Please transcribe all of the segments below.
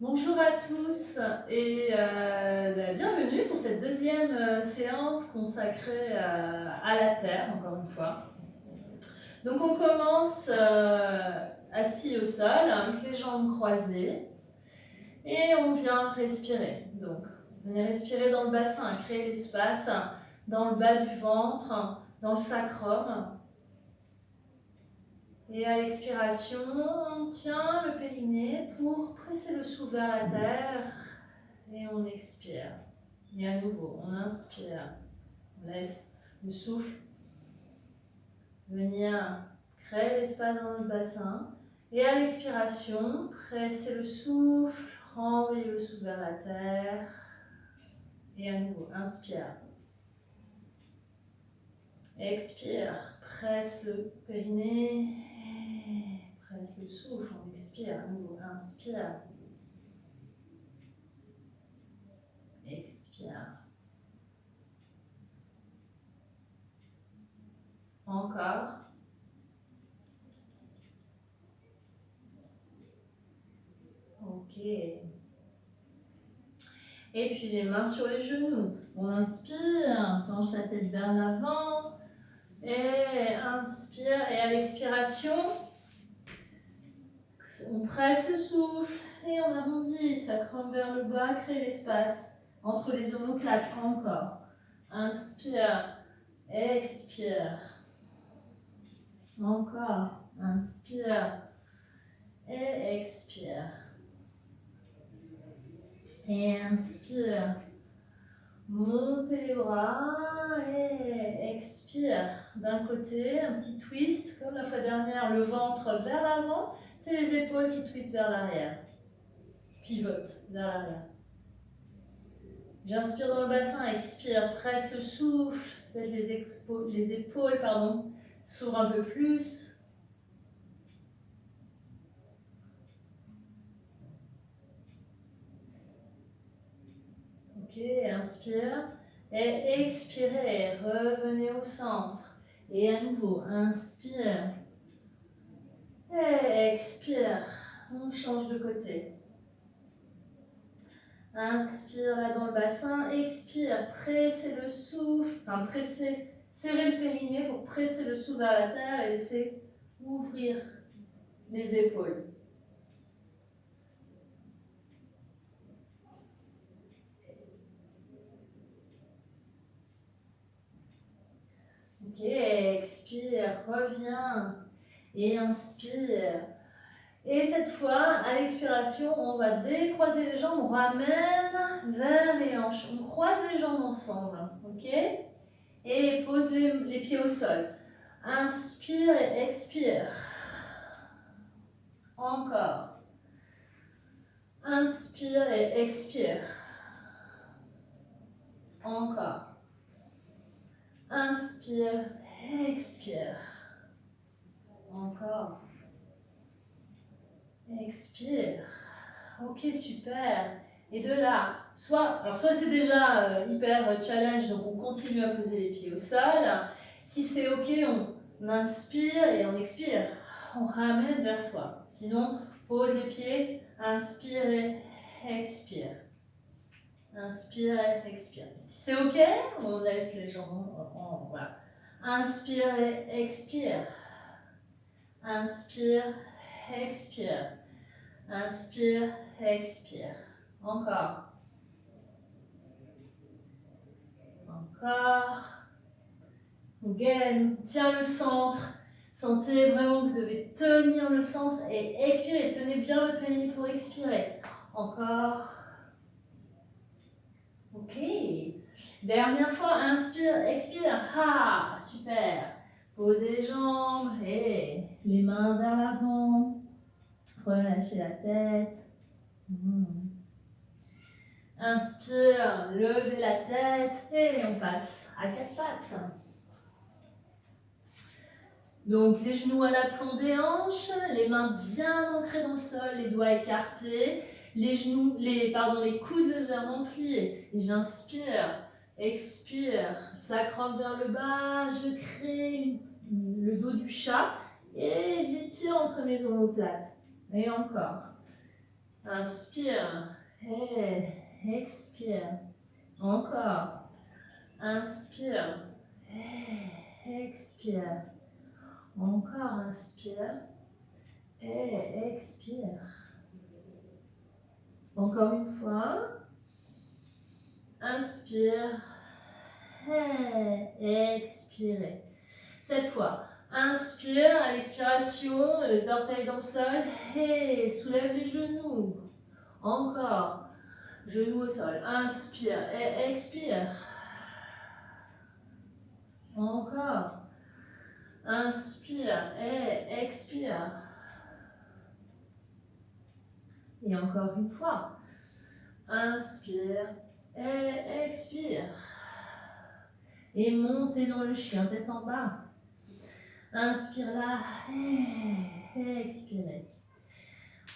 Bonjour à tous et bienvenue pour cette deuxième séance consacrée à la Terre, encore une fois. Donc on commence assis au sol, avec les jambes croisées, et on vient respirer. Donc, venez respirer dans le bassin, créer l'espace dans le bas du ventre, dans le sacrum. Et à l'expiration, on tient le périnée pour presser le sou vers la terre et on expire. Et à nouveau, on inspire, on laisse le souffle venir créer l'espace dans le bassin. Et à l'expiration, pressez le souffle, renvoyez le souffle vers la terre. Et à nouveau, inspire. Expire, presse le périnée. Presse le souffle, on expire, à nouveau, inspire. Expire. Encore. Ok. Et puis les mains sur les genoux. On inspire, penche la tête vers l'avant. Et inspire. Et à l'expiration, on presse le souffle et on arrondit. Sacrum vers le bas, crée l'espace entre les omoplates. Encore. Inspire. Expire. Encore. Inspire. Et expire. Et inspire. Montez les bras et expire. D'un côté, un petit twist, comme la fois dernière, le ventre vers l'avant. C'est les épaules qui twistent vers l'arrière. Pivote vers l'arrière. J'inspire dans le bassin, expire, presse le souffle. Peut-être les épaules s'ouvrent un peu plus. Ok, inspire. Et expirez, revenez au centre. Et à nouveau, inspire. Et expire. On change de côté. Inspire là dans le bassin. Expire. Pressez le souffle. Enfin, serrez le périnée pour presser le souffle vers la terre et laissez ouvrir les épaules. Ok, expire. Reviens. Et inspire. Et cette fois, à l'expiration, on va décroiser les jambes, on ramène vers les hanches. On croise les jambes ensemble, ok? Et pose les pieds au sol. Inspire et expire. Encore. Inspire et expire. Encore. Inspire, expire. Encore. Expire. Ok, super. Et de là, soit c'est déjà hyper challenge, donc on continue à poser les pieds au sol. Si c'est ok, on inspire et on expire. On ramène vers soi. Sinon, pose les pieds, inspire et expire. Inspire et expire. Si c'est ok, on laisse les jambes voilà. Inspire et expire. Inspire, expire. Inspire, expire. Encore. Encore. Again, tiens le centre. Sentez vraiment que vous devez tenir le centre et expirer. Tenez bien votre périnée pour expirer. Encore. Ok. Dernière fois, inspire, expire. Ah, super. Posez les jambes et les mains vers l'avant. Relâchez la tête. Inspire, levez la tête et on passe à quatre pattes. Donc les genoux à l'aplomb des hanches, les mains bien ancrées dans le sol, les doigts écartés, les coudes légèrement pliés. Et j'inspire, expire, sacrum vers le bas, je crée le dos du chat et j'étire entre mes omoplates. Et encore. Inspire. Et expire. Encore. Inspire. Et expire. Encore inspire. Et expire. Encore une fois. Inspire. Et expirez. Cette fois, inspire à l'expiration, les orteils dans le sol. Et soulève les genoux. Encore. Genoux au sol. Inspire et expire. Encore. Inspire et expire. Et encore une fois. Inspire et expire. Et montez dans le chien, tête en bas. Inspire là et expirez.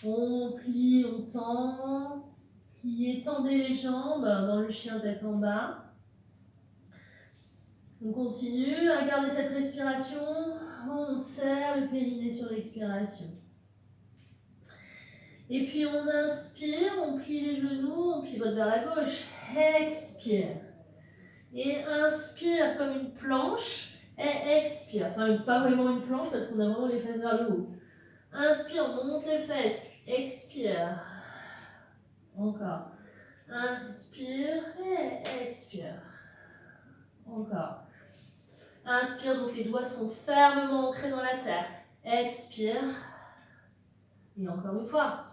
On plie, on tend. Pliez, tendez les jambes dans le chien, tête en bas. On continue à garder cette respiration. On serre le périnée sur l'expiration. Et puis on inspire, on plie les genoux, on pivote vers la gauche. Expire. Et inspire comme une planche. Et expire. Enfin, pas vraiment une planche parce qu'on a vraiment les fesses vers le haut. Inspire, on monte les fesses. Expire. Encore. Inspire et expire. Encore. Inspire, donc les doigts sont fermement ancrés dans la terre. Expire. Et encore une fois.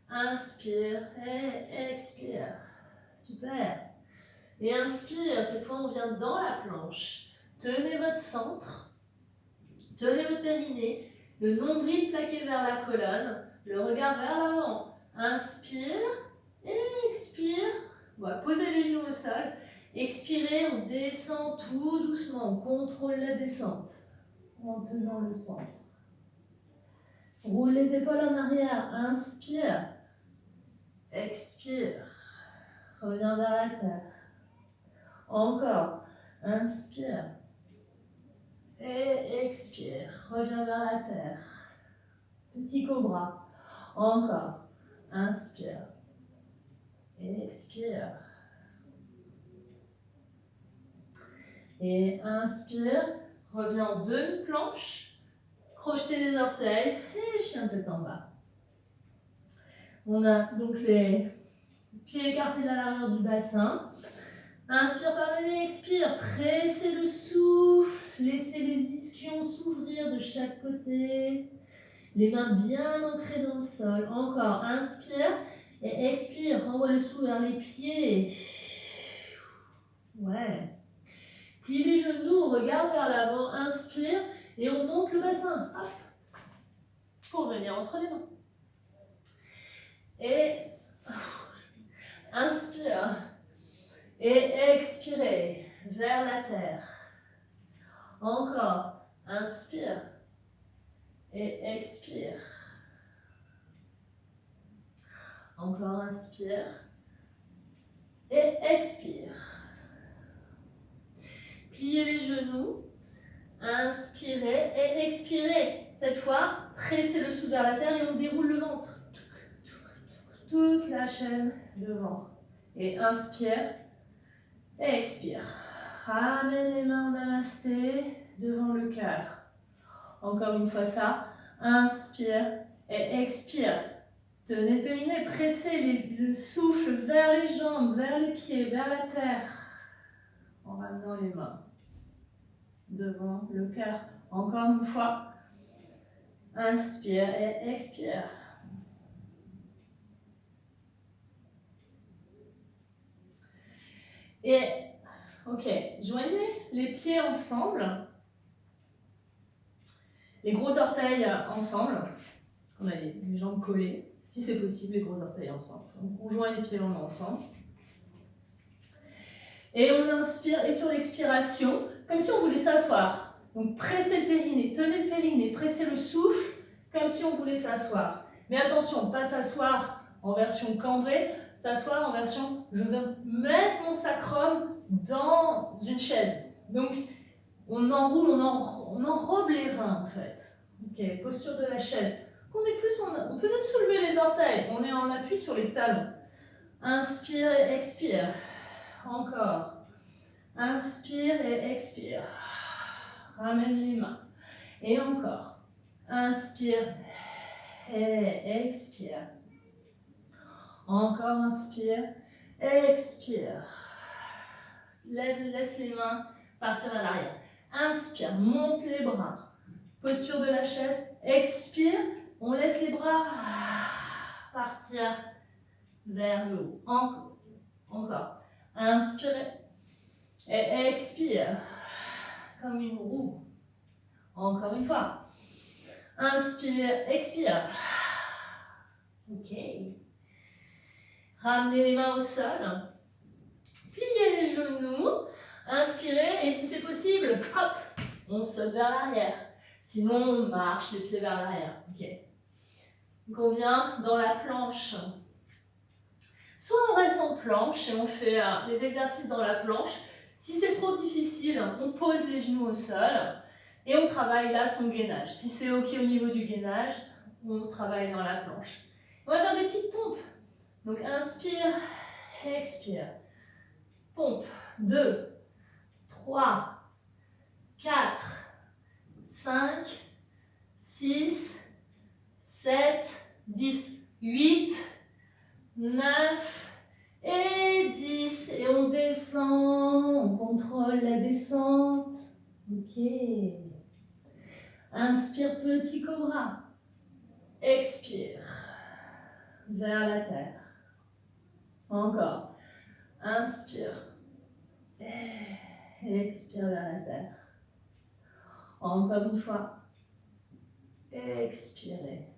Inspire et expire. Super. Et inspire, cette fois on vient dans la planche. Tenez votre centre. Tenez votre périnée. Le nombril plaqué vers la colonne. Le regard vers l'avant. Inspire. Expire. Voilà, posez les genoux au sol. Expirez, on descend tout doucement. On contrôle la descente. En tenant le centre. Roule les épaules en arrière. Inspire. Expire. Reviens vers la terre. Encore. Inspire. Et expire. Reviens vers la terre. Petit cobra. Encore. Inspire. Et expire. Et inspire. Reviens en demi-planche. Crochetez les orteils. Et le chien tête en bas. On a donc les pieds écartés de la largeur du bassin. Inspire par le nez, expire. Pressez le souffle. Laissez les ischions s'ouvrir de chaque côté. Les mains bien ancrées dans le sol. Encore. Inspire et expire. Renvoie le souffle vers les pieds. Ouais. Plie les genoux, regarde vers l'avant. Inspire et on monte le bassin. Hop. Pour venir entre les mains. Et inspire. Et expirez vers la terre. Encore. Inspire. Et expire. Encore inspire. Et expire. Pliez les genoux. Inspirez et expirez. Cette fois, pressez le souffle vers la terre et on déroule le ventre. Toute la chaîne devant. Et inspire. Et expire. Ramène les mains en namasté devant le cœur. Encore une fois ça. Inspire et expire. Tenez le périnée, pressez le souffle vers les jambes, vers les pieds, vers la terre. En ramenant les mains devant le cœur. Encore une fois. Inspire et expire. Et, ok, joignez les pieds ensemble, les gros orteils ensemble, on a les jambes collées, si c'est possible, les gros orteils ensemble. Donc on joint les pieds ensemble. Et on inspire, et sur l'expiration, comme si on voulait s'asseoir. Donc pressez le périnée, tenez le périnée, pressez le souffle, comme si on voulait s'asseoir. Mais attention, pas s'asseoir en version cambrée, s'asseoir en version je veux mettre mon sacrum dans une chaise. Donc on enroule, on enrobe les reins en fait. Ok, posture de la chaise. On peut même soulever les orteils. On est en appui sur les talons. Inspire et expire. Encore. Inspire et expire. Ramène les mains. Et encore. Inspire et expire. Encore inspire. Expire. Laisse les mains partir à l'arrière. Inspire, monte les bras. Posture de la chaise. Expire, on laisse les bras partir vers le haut. Encore. Inspirez. Et expire. Comme une roue. Encore une fois. Inspire, expire. Ok. Ramenez les mains au sol. Pliez les genoux. Inspirez. Et si c'est possible, hop, on saute vers l'arrière. Sinon, on marche les pieds vers l'arrière. Ok. Donc on vient dans la planche. Soit on reste en planche et on fait les exercices dans la planche. Si c'est trop difficile, on pose les genoux au sol et on travaille là son gainage. Si c'est ok au niveau du gainage, on travaille dans la planche. On va faire des petites pompes. Donc inspire, expire. Pompe. 2, 3, 4, 5, 6, 7, 10, 8, 9 et 10. Et on descend, on contrôle la descente. Ok. Inspire, petit cobra. Expire. Vers la terre. Encore. Inspire. Expire vers la terre. Encore une fois. Expirez.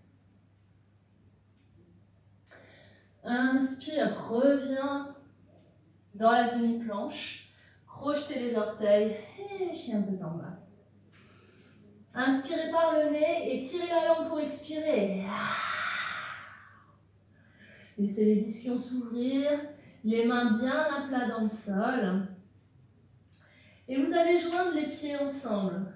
Inspire, reviens dans la demi-planche. Crochetez les orteils et chien tête en bas. Inspirez par le nez et tirez la langue pour expirer. Laissez les ischions s'ouvrir, les mains bien à plat dans le sol. Et vous allez joindre les pieds ensemble.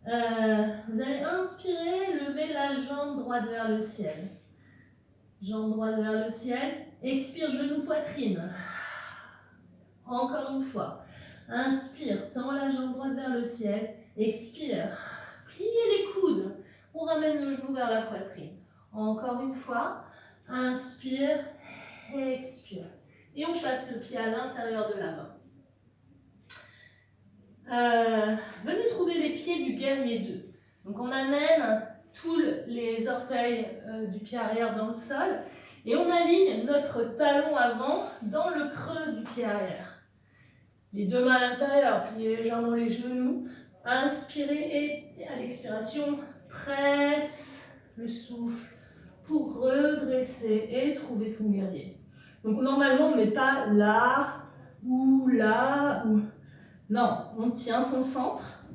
Vous allez inspirer, lever la jambe droite vers le ciel. Jambe droite vers le ciel. Expire, genou, poitrine. Encore une fois. Inspire, tends la jambe droite vers le ciel. Expire, pliez les coudes. On ramène le genou vers la poitrine. Encore une fois. Inspire, expire. Et on passe le pied à l'intérieur de la main. Venez trouver les pieds du guerrier 2. Donc on amène tous les orteils du pied arrière dans le sol et on aligne notre talon avant dans le creux du pied arrière. Les deux mains à l'intérieur, pliez légèrement les genoux. Inspirez et à l'expiration, presse le souffle pour redresser et trouver son guerrier. Donc normalement on ne met pas là ou là ou... Non, on tient son centre,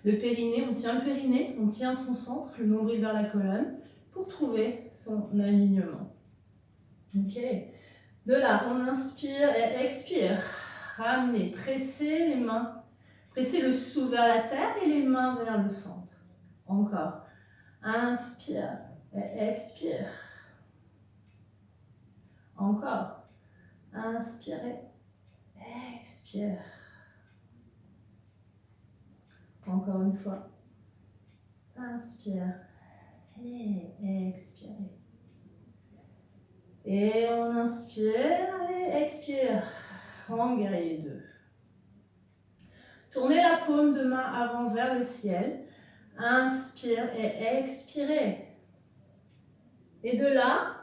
le périnée, on tient le périnée, on tient son centre, le nombril vers la colonne, pour trouver son alignement. Ok. De là, on inspire et expire. Ramenez, pressez les mains, pressez le sou vers la terre et les mains vers le centre. Encore. Inspire et expire. Encore. Inspirez, expire. Encore une fois. Inspire et expirez. Et on inspire et expire. En guerrier 2. Tournez la paume de main avant vers le ciel. Inspire et expirez. Et de là,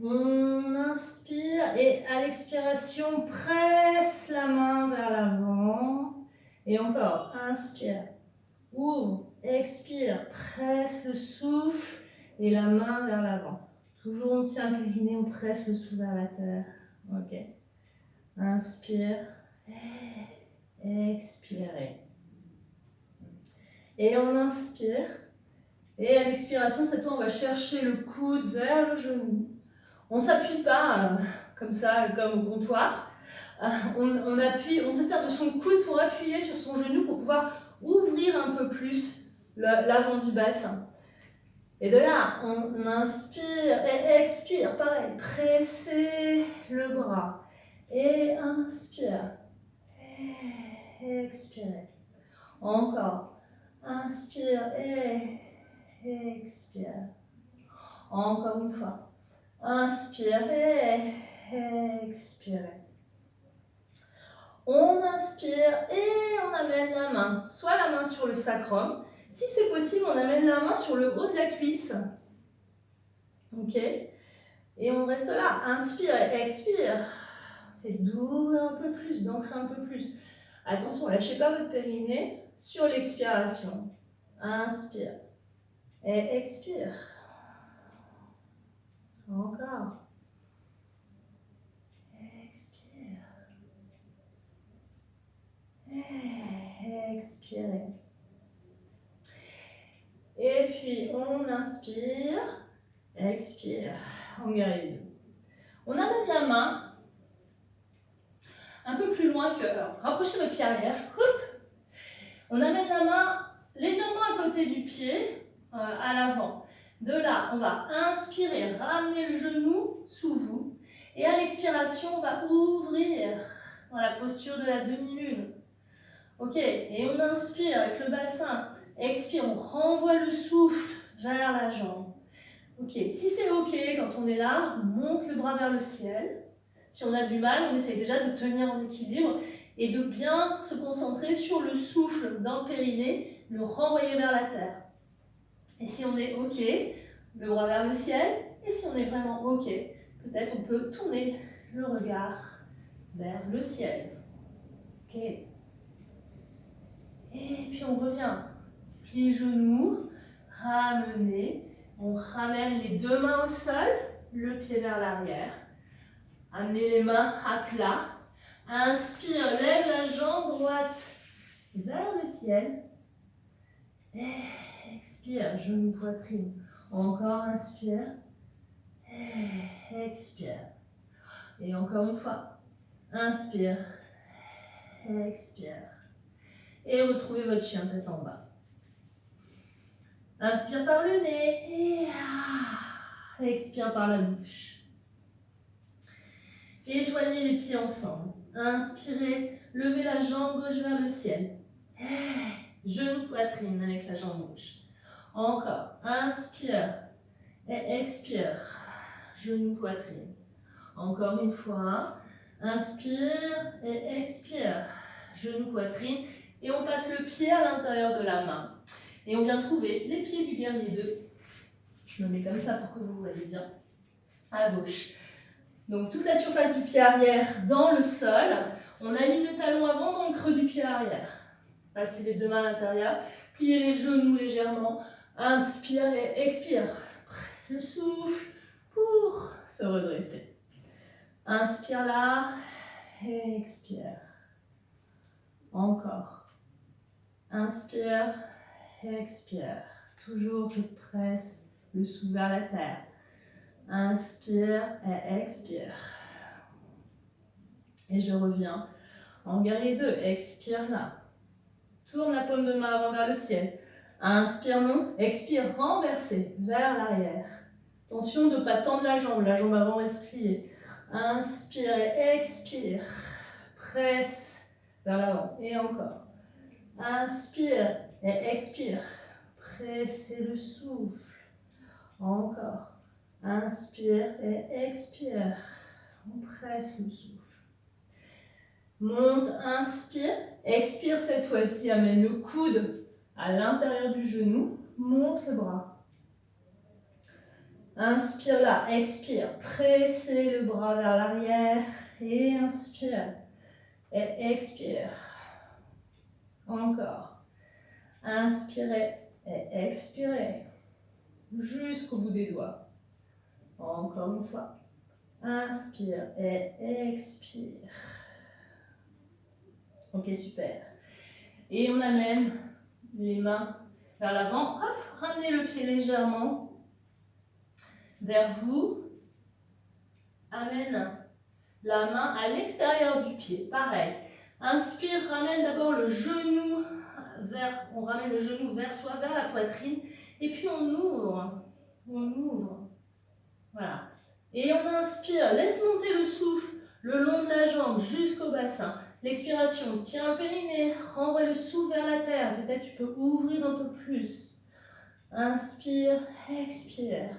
on inspire et à l'expiration, presse la main vers l'avant. Et encore, inspire, ouvre, expire, presse le souffle et la main vers l'avant. Toujours on tient le périnée, on presse le souffle vers la terre. Ok. Inspire, expirez. Et on inspire. Et à l'expiration, cette fois, on va chercher le coude vers le genou. On ne s'appuie pas comme ça, comme au comptoir. On appuie, on se sert de son coude pour appuyer sur son genou pour pouvoir ouvrir un peu plus l'avant du bassin. Et de là, on inspire et expire. Pareil, pressez le bras. Et inspire. Et expirez. Encore. Inspire et expire. Encore une fois. Inspire et expirez. On inspire et on amène la main. Soit la main sur le sacrum. Si c'est possible, on amène la main sur le haut de la cuisse. Ok? Et on reste là. Inspire et expire. C'est d'ouvrir un peu plus, d'ancrer un peu plus. Attention, lâchez pas votre périnée sur l'expiration. Inspire et expire. Encore. Expire. Et expirez. Et puis on inspire, expire, on guérit. On amène la main un peu plus loin que... Alors, rapprochez votre pied arrière. On amène la main légèrement à côté du pied, à l'avant. De là, on va inspirer, ramener le genou sous vous. Et à l'expiration, on va ouvrir dans la posture de la demi-lune. Ok, et on inspire avec le bassin. Expire, on renvoie le souffle vers la jambe. Ok, si c'est ok quand on est là, on monte le bras vers le ciel. Si on a du mal, on essaie déjà de tenir en équilibre et de bien se concentrer sur le souffle dans le périnée, le renvoyer vers la terre. Et si on est ok, le bras vers le ciel. Et si on est vraiment ok, peut-être on peut tourner le regard vers le ciel. Ok. Et puis on revient. Plie genoux, ramenez. On ramène les deux mains au sol, le pied vers l'arrière. Amenez les mains à plat. Inspire, lève la jambe droite vers le ciel. Expire, genou, poitrine. Encore inspire. Expire. Et encore une fois. Inspire. Expire. Et retrouvez votre chien tête en bas. Inspire par le nez. Expire par la bouche. Et joignez les pieds ensemble. Inspirez, levez la jambe gauche vers le ciel. Genou, poitrine avec la jambe gauche. Encore. Inspire et expire. Genou, poitrine. Encore une fois. Inspire et expire. Genou, poitrine. Et on passe le pied à l'intérieur de la main. Et on vient trouver les pieds du guerrier 2. Je me mets comme ça pour que vous voyez bien. À gauche. Donc toute la surface du pied arrière dans le sol. On aligne le talon avant dans le creux du pied arrière. Passez les deux mains à l'intérieur. Pliez les genoux légèrement. Inspire et expire. Presse le souffle pour se redresser. Inspire là. Et expire. Encore. Inspire. Expire. Toujours je presse le souffle vers la terre. Inspire et expire. Et je reviens en guerrier 2. Expire là. Tourne la paume de main avant vers le ciel. Inspire, monte. Expire, renverser vers l'arrière. Attention de ne pas tendre la jambe avant reste pliée. Inspire et expire. Presse vers l'avant. Et encore. Inspire et expire. Pressez le souffle. Encore. Inspire et expire. On presse le souffle. Monte, inspire. Expire cette fois-ci. Amène le coude à l'intérieur du genou. Monte le bras. Inspire là. Expire. Pressez le bras vers l'arrière. Et inspire. Et expire. Encore. Inspirez et expirez. Jusqu'au bout des doigts. Encore une fois. Inspire et expire. Ok, super. Et on amène les mains vers l'avant. Hop, ramenez le pied légèrement vers vous. Amène la main à l'extérieur du pied. Pareil. Inspire, ramène d'abord le genou on ramène le genou vers soi, vers la poitrine. Et puis on ouvre On ouvre. Voilà. Et on inspire, laisse monter le souffle le long de la jambe jusqu'au bassin. L'expiration, tiens le périnée, renvoie le souffle vers la terre. Peut-être tu peux ouvrir un peu plus. Inspire, expire.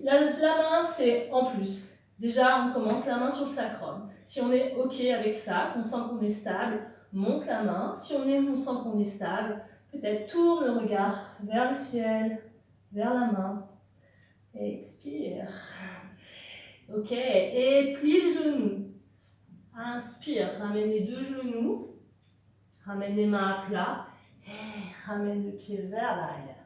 La main, c'est en plus. Déjà, on commence la main sur le sacrum. Si on est OK avec ça, qu'on sent qu'on est stable, monte la main. Si on sent qu'on est stable, peut-être tourne le regard vers le ciel, vers la main. Expire. OK, et plie le genou. Inspire, ramène les deux genoux. Ramène les mains à plat. Et ramène le pied vers l'arrière.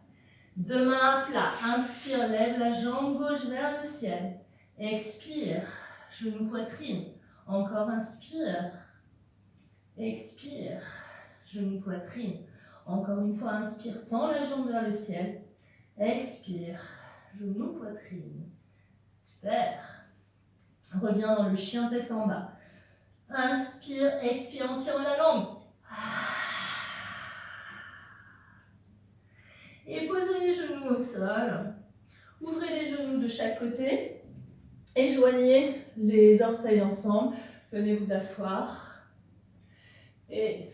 Deux mains à plat. Inspire, lève la jambe gauche vers le ciel. Expire, genou poitrine. Encore inspire. Expire, genou poitrine. Encore une fois, inspire, tends la jambe vers le ciel. Expire, genou poitrine. Super. Reviens dans le chien tête en bas. Inspire, expire en tirant la langue. Et posez les genoux au sol. Ouvrez les genoux de chaque côté. Et joignez les orteils ensemble. Venez vous asseoir. Et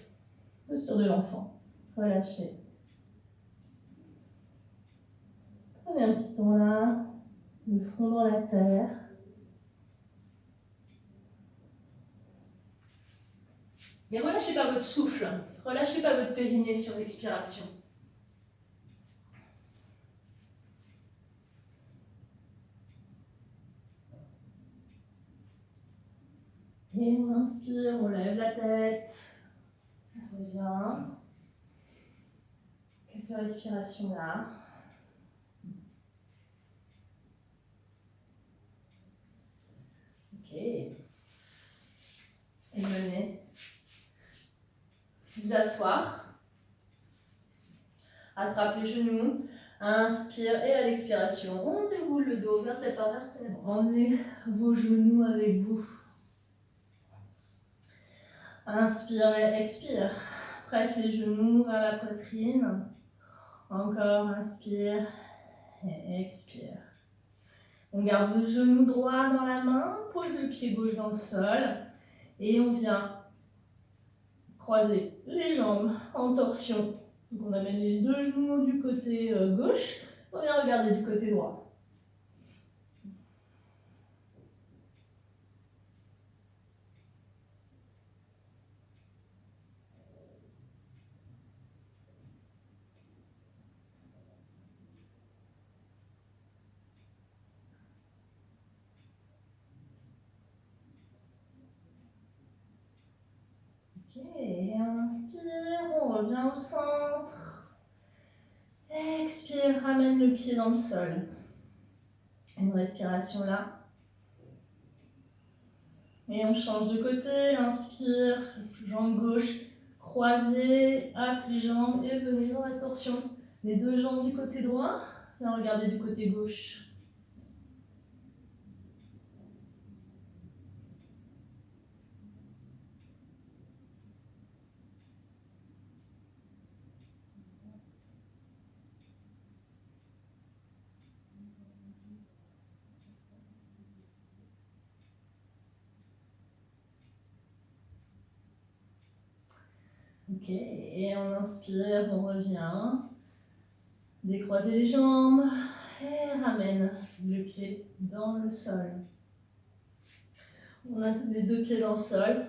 posture de l'enfant. Relâchez. Prenez un petit temps là. Le front dans la terre. Mais relâchez pas votre souffle. Relâchez pas votre périnée sur l'expiration. Et on inspire, on lève la tête. On revient. Quelques respirations là. Ok. Et venez vous asseoir. Attrape les genoux. Inspire et à l'expiration, on déroule le dos vertèbre par vertèbre. Emmenez vos genoux avec vous. Inspire et expire. Presse les genoux vers la poitrine. Encore, inspire et expire. On garde le genou droit dans la main, pose le pied gauche dans le sol et on vient croiser les jambes en torsion. Donc on amène les deux genoux du côté gauche, on vient regarder du côté droit. Ok, et on inspire, on revient au centre. Expire, ramène le pied dans le sol. Une respiration là. Et on change de côté, inspire, jambe gauche croisée, hop les jambes et venez dans la torsion. Les deux jambes du côté droit, viens regarder du côté gauche. Ok, et on inspire, on revient. Décroisez les jambes et ramène le pied dans le sol. On a les deux pieds dans le sol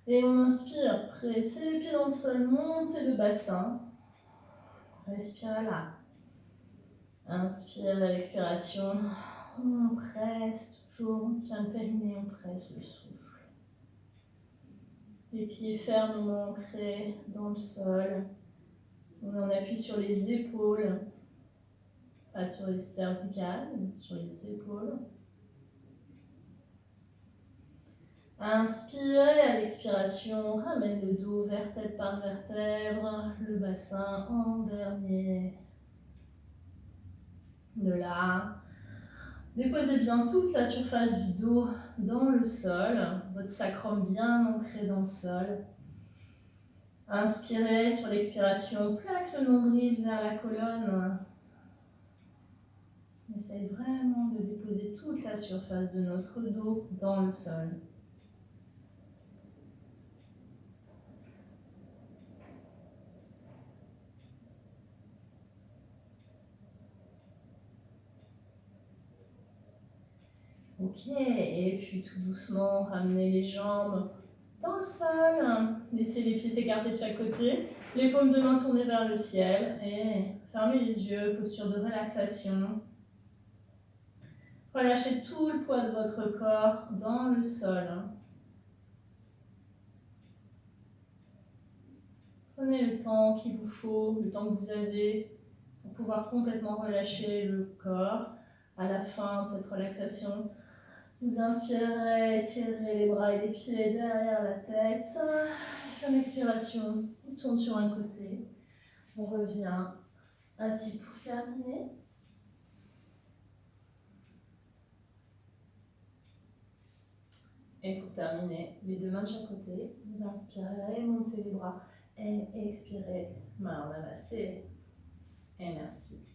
et on inspire, pressez les pieds dans le sol, montez le bassin. Respire là. Inspire à l'expiration. On presse toujours, on tient le périnée, on presse le souffle. Les pieds fermement ancrés dans le sol. On en appuie sur les épaules, pas sur les cervicales, mais sur les épaules. Inspire et à l'expiration, ramène le dos vertèbre par vertèbre, le bassin en dernier. De là, déposez bien toute la surface du dos dans le sol, votre sacrum bien ancré dans le sol. Inspirez sur l'expiration, plaque le nombril vers la colonne. essaye vraiment de déposer toute la surface de notre dos dans le sol. Ok, et puis tout doucement, ramenez les jambes dans le sol. Laissez les pieds s'écarter de chaque côté, les paumes de main tournées vers le ciel et fermez les yeux, posture de relaxation. Relâchez tout le poids de votre corps dans le sol. Prenez le temps qu'il vous faut, le temps que vous avez pour pouvoir complètement relâcher le corps. À la fin de cette relaxation, vous inspirez, étirez les bras et les pieds derrière la tête. Sur l'expiration, on tourne sur un côté. On revient assis pour terminer. Et pour terminer, les deux mains de chaque côté. Vous inspirez, montez les bras et expirez. Main en namasté. Et merci.